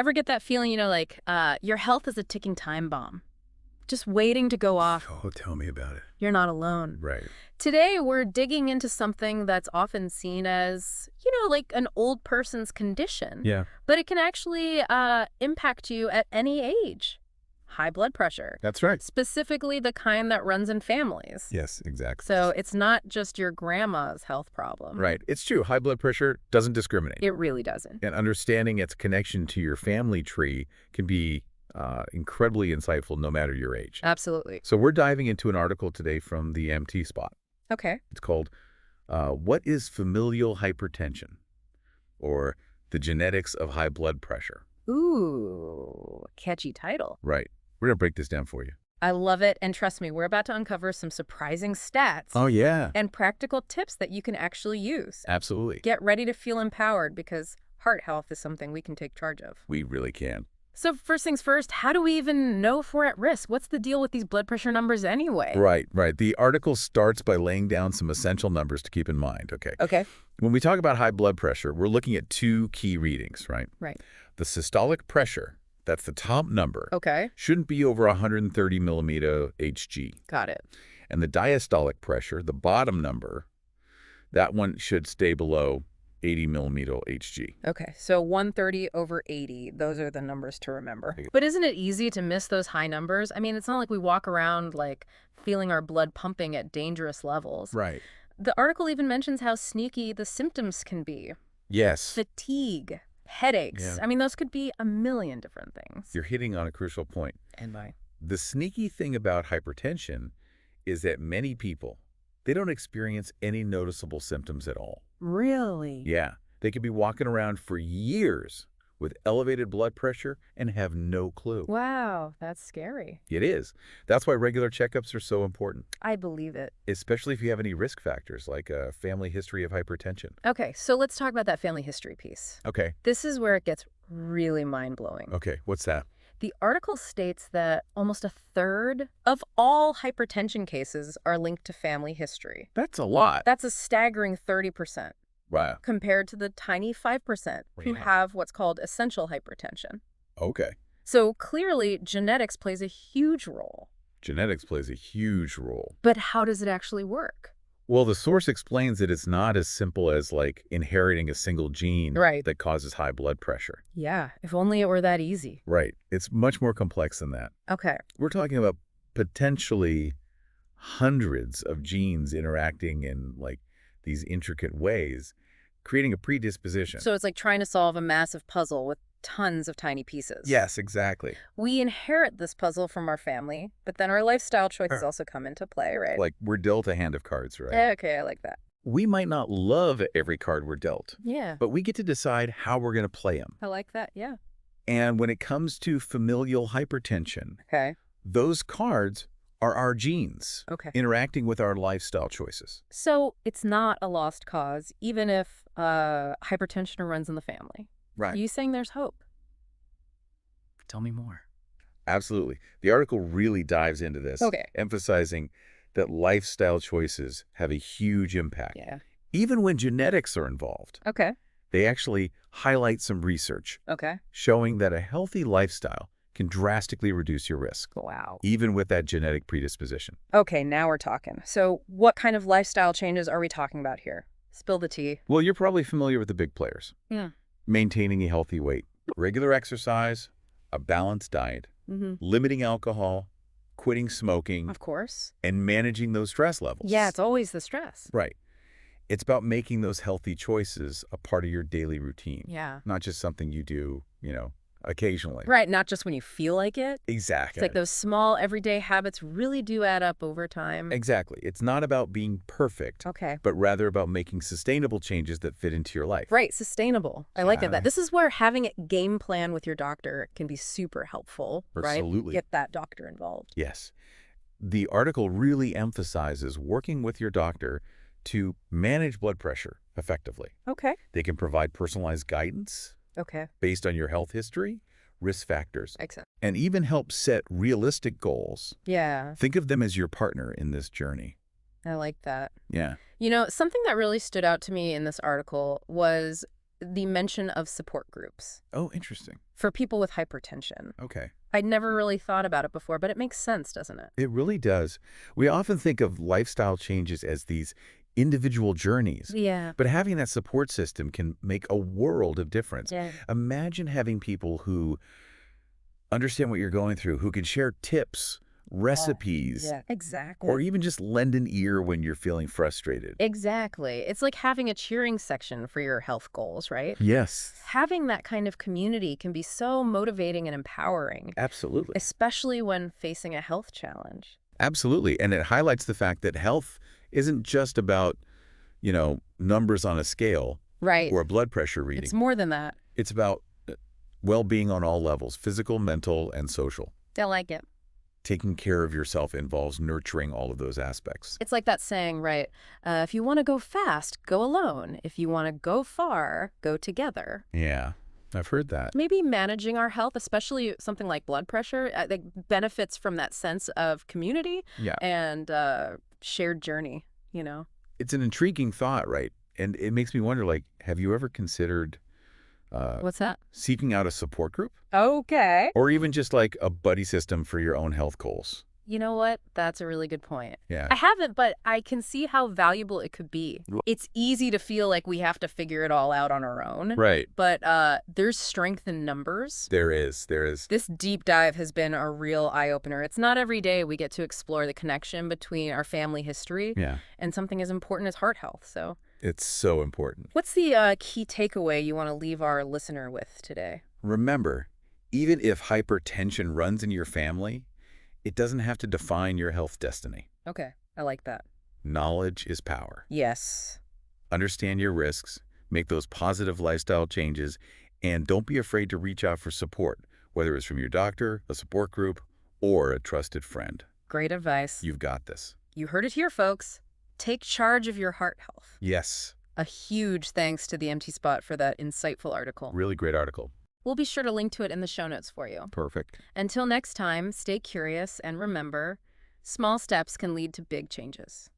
Ever get that feeling, like your health is a ticking time bomb, just waiting to go off? Oh, tell me about it. You're not alone. Right. Today, we're digging into something that's often seen as, like an old person's condition. Yeah. But it can actually impact you at any age. High blood pressure. That's right. Specifically the kind that runs in families. Yes, exactly. So it's not just your grandma's health problem. Right. It's true. High blood pressure doesn't discriminate. It really doesn't. And understanding its connection to your family tree can be incredibly insightful no matter your age. Absolutely. So we're diving into an article today from the TheEMTSpot. Okay. It's called What is Familial Hypertension? Or The Genetics of High Blood Pressure. Ooh, catchy title. Right. We're going to break this down for you. I love it. And trust me, we're about to uncover some surprising stats. Oh, yeah. And practical tips that you can actually use. Absolutely. Get ready to feel empowered because heart health is something we can take charge of. We really can. So first things first, how do we even know if we're at risk? What's the deal with these blood pressure numbers anyway? Right. The article starts by laying down some essential numbers to keep in mind, okay? Okay. When we talk about high blood pressure, we're looking at two key readings, right? Right. The systolic pressure, that's the top number, Okay. shouldn't be over 130 millimeter Hg. Got it. And the diastolic pressure, the bottom number, that one should stay below 80 millimeter Hg. Okay, so 130 over 80, those are the numbers to remember. But isn't it easy to miss those high numbers? I mean, it's not like we walk around like feeling our blood pumping at dangerous levels. Right. The article even mentions how sneaky the symptoms can be. Yes. Fatigue, headaches. Yeah. I mean, those could be a million different things. You're hitting on a crucial point. And by. The sneaky thing about hypertension is that many people, they don't experience any noticeable symptoms at all. Really? Yeah. They could be walking around for years with elevated blood pressure and have no clue. Wow, that's scary. It is. That's why regular checkups are so important, I believe it. especially if you have any risk factors like a family history of hypertension. Okay, so let's talk about that family history piece. Okay. This is where it gets really mind-blowing. Okay. What's that? The article states that almost a third of all hypertension cases are linked to family history. That's a lot. That's a staggering 30% Wow. compared to the tiny 5% who Yeah. have what's called essential hypertension. Okay. So clearly, genetics plays a huge role. Genetics plays a huge role. But how does it actually work? Well, the source explains that it's not as simple as like inheriting a single gene Right. that causes high blood pressure. Yeah, if only it were that easy. Right. It's much more complex than that. Okay. We're talking about potentially hundreds of genes interacting in like these intricate ways, creating a predisposition. So it's like trying to solve a massive puzzle with tons of tiny pieces. Yes, exactly. We inherit this puzzle from our family, but then our lifestyle choices also come into play, right? Like we're dealt a hand of cards, right? Okay, I like that. We might not love every card we're dealt, Yeah, but we get to decide how we're going to play them. I like that, yeah. And when it comes to familial hypertension, Okay. those cards are our genes Okay. interacting with our lifestyle choices. So it's not a lost cause, even if hypertension runs in the family. Right. Are you saying there's hope? Tell me more. Absolutely. The article really dives into this, Okay. emphasizing that lifestyle choices have a huge impact. Yeah. Even when genetics are involved, Okay. they actually highlight some research Okay. showing that a healthy lifestyle can drastically reduce your risk, Wow. even with that genetic predisposition. Okay, now we're talking. So what kind of lifestyle changes are we talking about here? Spill the tea. Well, you're probably familiar with the big players. Yeah. Maintaining a healthy weight, regular exercise, a balanced diet, Mm-hmm. limiting alcohol, quitting smoking, Of course. and managing those stress levels. Yeah, it's always the stress. Right. It's about making those healthy choices a part of your daily routine, Yeah. not just something you do, occasionally. Right, not just when you feel like it. Exactly. It's like those small everyday habits really do add up over time. Exactly. It's not about being perfect, Okay. but rather about making sustainable changes that fit into your life. Right, sustainable. I like Yeah. that. This is where having a game plan with your doctor can be super helpful, right? Absolutely. Get that doctor involved. Yes. The article really emphasizes working with your doctor to manage blood pressure effectively. Okay. They can provide personalized guidance Okay. based on your health history, risk factors, Excellent. and even help set realistic goals. Yeah, Think of them as your partner in this journey. I like that. Yeah. Something that really stood out to me in this article was the mention of support groups Oh, interesting. for people with hypertension. Okay. I'd never really thought about it before, but it makes sense, doesn't it? It really does. We often think of lifestyle changes as these individual journeys, Yeah. but having that support system can make a world of difference. Yeah. Imagine having people who understand what you're going through, who can share tips, recipes, Yeah, exactly. or even just lend an ear when you're feeling frustrated. Exactly. It's like having a cheering section for your health goals, right? Yes, Having that kind of community can be so motivating and empowering, absolutely. especially when facing a health challenge. Absolutely. And it highlights the fact that health isn't just about, numbers on a scale Right. or a blood pressure It's reading. more than that. It's about well-being on all levels, physical, mental, and social. I like it. Taking care of yourself involves nurturing all of those aspects. It's like that saying, right? If you want to go fast, go alone. If you want to go far, go together. Yeah, I've heard that. Maybe managing our health, especially something like blood pressure, like benefits from that sense of community Yeah. and shared journey, It's an intriguing thought, right? And it makes me wonder, have you ever considered What's that? seeking out a support group? Okay. Or even just like a buddy system for your own health goals? You know what? That's a really good point. Yeah. I haven't, but I can see how valuable it could be. It's easy to feel like we have to figure it all out on our own. Right. But there's strength in numbers. There is. This deep dive has been a real eye-opener. It's not every day we get to explore the connection between our family history Yeah. and something as important as heart health. So It's so important. what's the key takeaway you want to leave our listener with today? Remember, even if hypertension runs in your family, it doesn't have to define your health destiny. Okay, I like that. Knowledge is power. Yes. Understand your risks, make those positive lifestyle changes, and don't be afraid to reach out for support, whether it's from your doctor, a support group, or a trusted friend. Great advice. You've got this. You heard it here, folks. Take charge of your heart health. Yes. A huge thanks to the Empty Spot for that insightful article. Really great article. We'll be sure to link to it in the show notes for you. Perfect. Until next time, stay curious and remember, small steps can lead to big changes.